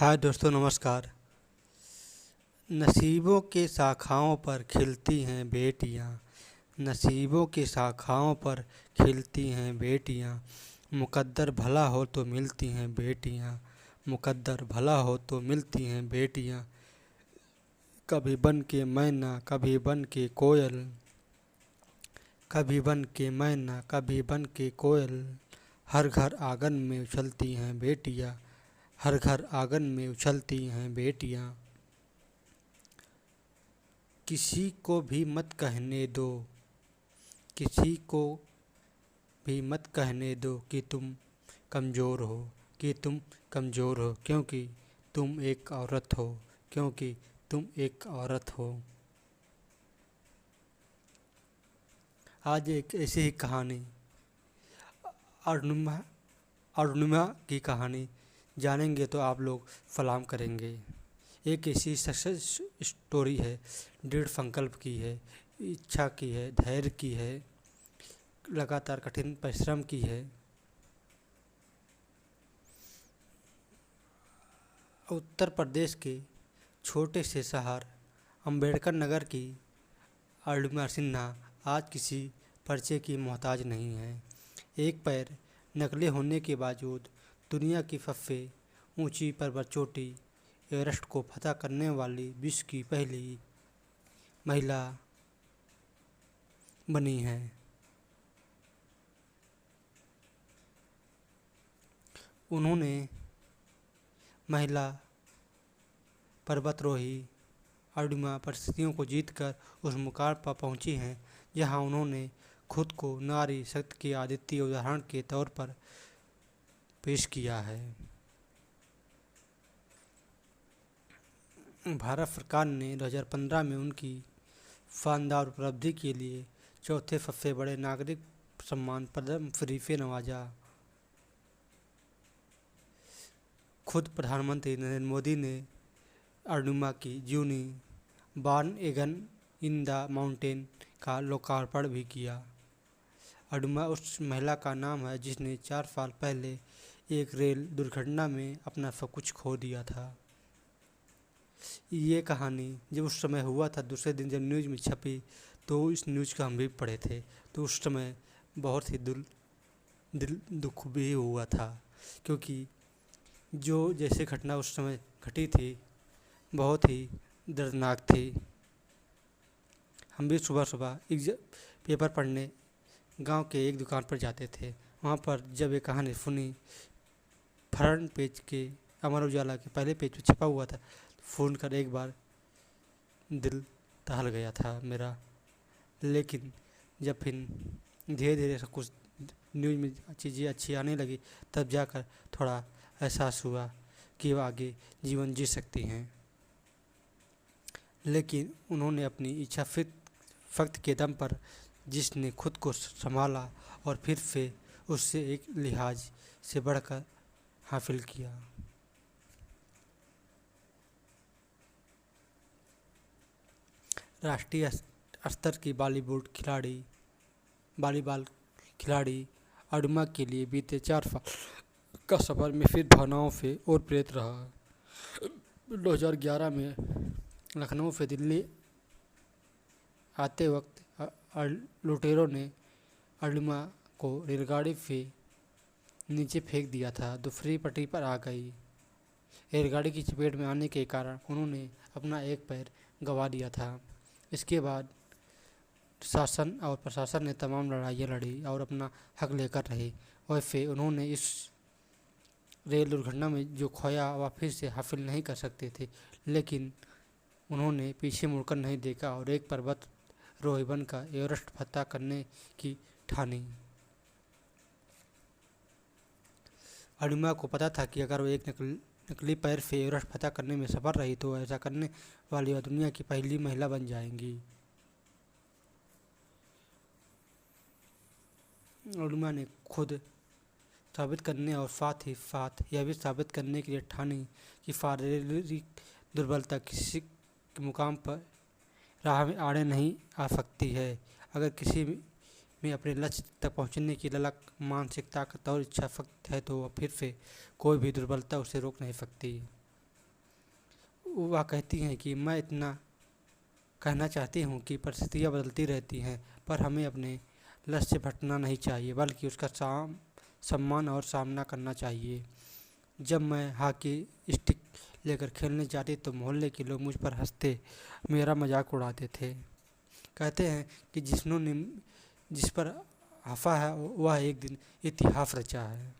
हाय दोस्तों, नमस्कार। नसीबों के शाखाओं पर खिलती हैं बेटियां। नसीबों की शाखाओं पर खिलती हैं बेटियां। मुकद्दर भला हो तो मिलती हैं बेटियां। मुकद्दर भला हो तो मिलती हैं बेटियां। कभी बन के मैना, कभी बन के कोयल। कभी बन के मैना, कभी बन के कोयल। हर घर आंगन में उछलती हैं बेटियां। हर घर आंगन में उछलती हैं बेटियां। किसी को भी मत कहने दो, किसी को भी मत कहने दो कि तुम कमज़ोर हो, कि तुम कमज़ोर हो, क्योंकि तुम एक औरत हो, क्योंकि तुम एक औरत हो। आज एक ऐसी ही कहानी, अरुणिमा अरुणिमा की कहानी जानेंगे तो आप लोग सलाम करेंगे। एक ऐसी सक्सेस स्टोरी है, दृढ़ संकल्प की है, इच्छा की है, धैर्य की है, लगातार कठिन परिश्रम की है। उत्तर प्रदेश के छोटे से शहर अम्बेडकर नगर की अरुणिमा सिन्हा आज किसी परिचय की मोहताज नहीं है। एक पैर नकली होने के बावजूद दुनिया की सबसे ऊंची पर्वत चोटी एवरेस्ट को फतह करने वाली विश्व की पहली महिला बनी है। उन्होंने महिला पर्वतारोही अरुणिमा परिस्थितियों को जीतकर उस मुकाम पर पहुंची हैं जहां उन्होंने खुद को नारी शक्ति के अद्वितीय उदाहरण के तौर पर पेश किया है। भारत सरकार ने 2015 में उनकी शानदार उपलब्धि के लिए चौथे सबसे बड़े नागरिक सम्मान पद्म श्री से नवाजा। खुद प्रधानमंत्री नरेंद्र मोदी ने अरुणिमा की जीवनी बॉर्न एगन इन द माउंटेन का लोकार्पण भी किया। अरुणिमा उस महिला का नाम है जिसने 4 साल पहले एक रेल दुर्घटना में अपना सब कुछ खो दिया था। ये कहानी जब उस समय हुआ था, दूसरे दिन जब न्यूज़ में छपी तो इस न्यूज़ को हम भी पढ़े थे, तो उस समय बहुत ही दिल दुख भी हुआ था, क्योंकि जो जैसे घटना उस समय घटी थी बहुत ही दर्दनाक थी। हम भी सुबह सुबह पेपर पढ़ने गांव के एक दुकान पर जाते थे। वहां पर जब ये कहानी सुनी, फ्रंट पेज के अमर उजाला के पहले पेज पर छपा हुआ था, फ़ोन कर एक बार दिल दहल गया था मेरा। लेकिन जब फिर धीरे धीरे सब कुछ न्यूज़ में चीज़ें अच्छी आने लगी, तब जाकर थोड़ा एहसास हुआ कि वो आगे जीवन जी सकती हैं। लेकिन उन्होंने अपनी इच्छा शक्ति के दम पर जिसने खुद को संभाला और फिर से उससे एक लिहाज से बढ़कर हासिल किया। राष्ट्रीय स्तर की वॉलीबॉल खिलाड़ी अरुणिमा के लिए बीते 4 साल का सफर मिश्रित भावनाओं से और प्रेरित रहा। 2011 में लखनऊ से दिल्ली आते वक्त लुटेरों ने अरुणिमा को रेलगाड़ी से नीचे फेंक दिया था। दूसरी पटरी पर आ गई। रेलगाड़ी की चपेट में आने के कारण उन्होंने अपना एक पैर गंवा दिया था। इसके बाद शासन और प्रशासन ने तमाम लड़ाइयाँ लड़ी और अपना हक लेकर रहे। वैसे उन्होंने इस रेल दुर्घटना में जो खोया वह फिर से हासिल नहीं कर सकते थे, लेकिन उन्होंने पीछे मुड़कर नहीं देखा और एक पर्वतारोही बनकर एवरेस्ट फतह करने की ठानी। अरुणिमा को पता था कि अगर वो एक नकली पैर से एवरेस्ट फतह करने में सफल रही तो ऐसा करने वाली वह दुनिया की पहली महिला बन जाएंगी। अरुणिमा ने खुद साबित करने और साथ ही साथ यह भी साबित करने के लिए ठानी कि शारीरिक दुर्बलता किसी के मुकाम पर राह में आड़े नहीं आ सकती है। अगर किसी में अपने लक्ष्य तक पहुंचने की ललक, मानसिक ताकत और इच्छा शक्ति है तो वह फिर से कोई भी दुर्बलता उसे रोक नहीं सकती। वह कहती हैं कि मैं इतना कहना चाहती हूँ कि परिस्थितियाँ बदलती रहती हैं, पर हमें अपने लक्ष्य से भटकना नहीं चाहिए, बल्कि उसका सम्मान और सामना करना चाहिए। जब मैं हॉकी स्टिक लेकर खेलने जाती तो मोहल्ले के लोग मुझ पर हंसते, मेरा मजाक उड़ाते थे। कहते हैं कि जिस पर हंसा है वह एक दिन इतिहास रचा है।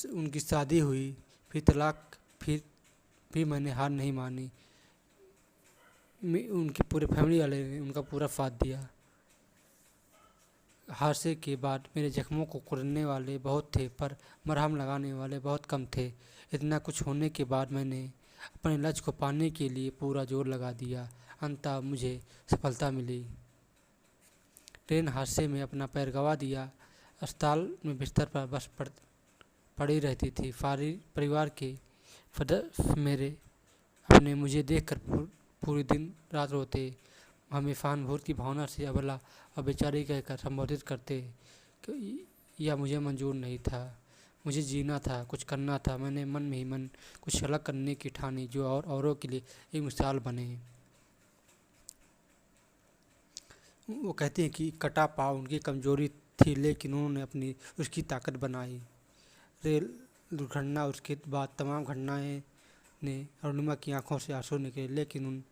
उनकी शादी हुई, फिर तलाक, फिर मैंने हार नहीं मानी। उनके पूरे फैमिली वाले ने उनका पूरा साथ दिया। हादसे के बाद मेरे जख्मों को कुरने वाले बहुत थे, पर मरहम लगाने वाले बहुत कम थे। इतना कुछ होने के बाद मैंने अपने लक्ष्य को पाने के लिए पूरा जोर लगा दिया। अंततः मुझे सफलता मिली। ट्रेन हादसे में अपना पैर गंवा दिया। अस्पताल में बिस्तर पर बस पड़ी रहती थी। परिवार के सदस्य मेरे अपने मुझे देखकर पूरे दिन रात रोते, हमें सहानुभूति की भावना से अबला और बेचारी कहकर संबोधित करते कि यह मुझे मंजूर नहीं था। मुझे जीना था, कुछ करना था। मैंने मन में ही मन कुछ अलग करने की ठानी, जो औरों के लिए एक मिसाल बने। वो कहते हैं कि कटा पाँव उनकी कमजोरी थी, लेकिन उन्होंने अपनी उसकी ताकत बनाई। रेल दुर्घटना, उसके बाद तमाम घटनाएं ने अरुणिमा की आंखों से आंसू निकले, लेकिन उन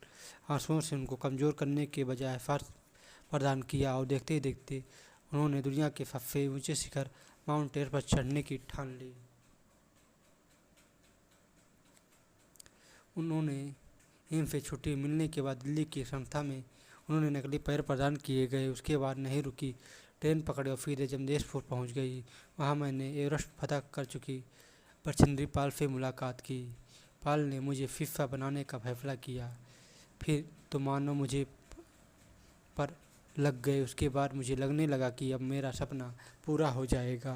आंसुओं से उनको कमज़ोर करने के बजाय साहस प्रदान किया। और देखते ही देखते उन्होंने दुनिया के सबसे ऊंचे शिखर माउंट एवरेस्ट पर चढ़ने की ठान ली। उन्होंने एम्स से छुट्टी मिलने के बाद दिल्ली की संस्था में उन्होंने नकली पैर प्रदान किए गए। उसके बाद नहीं रुकी, ट्रेन पकड़ी और सीधे जमशेदपुर पहुंच गई। वहां मैंने एवरेस्ट फतह कर चुकी बछेंद्री पाल से मुलाकात की। पाल ने मुझे फीफा बनाने का फैसला किया। फिर तो मानो मुझे पर लग गए। उसके बाद मुझे लगने लगा कि अब मेरा सपना पूरा हो जाएगा।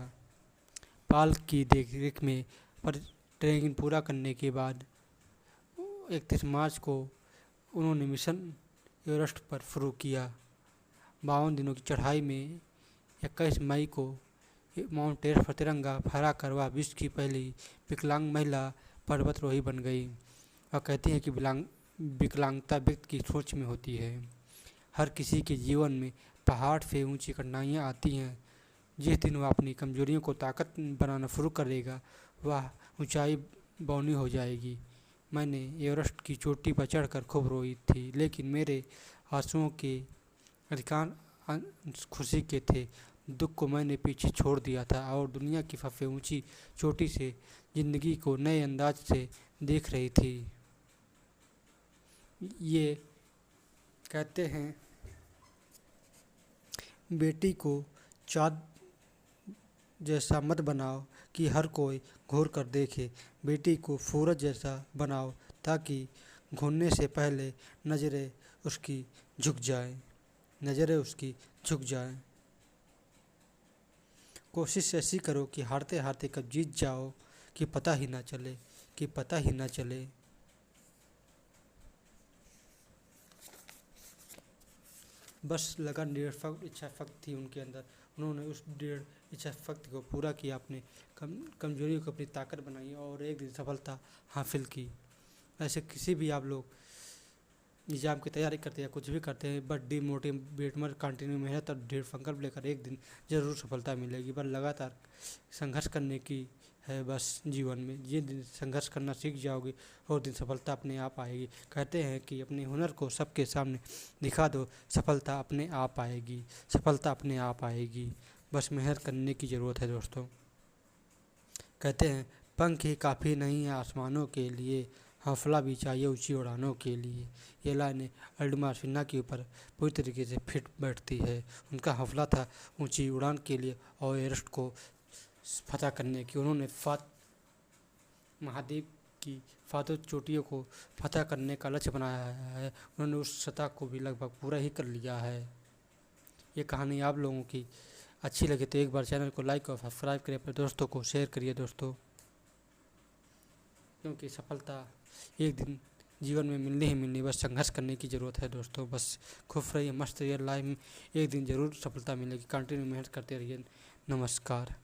पाल की देखरेख में पर ट्रेनिंग पूरा करने के बाद 31 मार्च को उन्होंने मिशन एवरेस्ट पर शुरू किया। 52 दिनों की चढ़ाई में 21 मई को माउंट एवरेस्ट पर तिरंगा फहराकर वह विश्व की पहली विकलांग महिला पर्वतारोही बन गई। वह कहती है कि विकलांगता व्यक्ति की सोच में होती है। हर किसी के जीवन में पहाड़ से ऊंची कठिनाइयाँ आती हैं। जिस दिन वह अपनी कमजोरियों को ताकत बनाना शुरू करेगा, वह ऊंचाई बौनी हो जाएगी। मैंने एवरेस्ट की चोटी पर चढ़कर खूब रोई थी, लेकिन मेरे आंसुओं के अधिकांश खुशी के थे। दुख को मैंने पीछे छोड़ दिया था और दुनिया की सबसे ऊंची चोटी से जिंदगी को नए अंदाज से देख रही थी। ये कहते हैं, बेटी को चाँद जैसा मत बनाओ कि हर कोई घूर कर देखे। बेटी को सूरज जैसा बनाओ ताकि घूरने से पहले नज़रें उसकी झुक जाएं। कोशिश ऐसी करो कि हारते हारते कब जीत जाओ कि पता ही ना चले। बस लगन, दृढ़ इच्छा शक्ति थी उनके अंदर। उन्होंने उस दृढ़ इच्छा शक्ति को पूरा किया, अपने कमजोरी को अपनी ताकत बनाई और एक दिन सफलता हासिल की। ऐसे किसी भी आप लोग एग्जाम की तैयारी करते हैं या कुछ भी करते हैं, बट डिमोटिवेट मत, कंटिन्यू मेहनत और दृढ़ संकल्प लेकर एक दिन ज़रूर सफलता मिलेगी। बस लगातार संघर्ष करने की है बस जीवन में। जिस दिन संघर्ष करना सीख जाओगे और दिन सफलता अपने आप आएगी। कहते हैं कि अपने हुनर को सबके सामने दिखा दो, सफलता अपने आप आएगी। बस मेहनत करने की ज़रूरत है दोस्तों। कहते हैं, पंख ही काफ़ी नहीं है आसमानों के लिए, हौसला भी चाहिए ऊंची उड़ानों के लिए। ये लाइनें अरुणिमा सिन्हा के ऊपर पूरी तरीके से फिट बैठती है। उनका हौसला था ऊंची उड़ान के लिए और एवरेस्ट को फतह करने की। उन्होंने 7 महाद्वीप की 7 चोटियों को फतह करने का लक्ष्य बनाया है। उन्होंने उस सतह को भी लगभग पूरा ही कर लिया है। ये कहानी आप लोगों की अच्छी लगे तो एक बार चैनल को लाइक और सब्सक्राइब करिए, अपने दोस्तों को शेयर करिए दोस्तों, क्योंकि सफलता एक दिन जीवन में मिलनी ही मिलनी। बस संघर्ष करने की ज़रूरत है दोस्तों। बस खुश रहिए, मस्त रहिए। लाइफ में एक दिन ज़रूर सफलता मिलेगी। कंटिन्यू मेहनत करते रहिए। नमस्कार।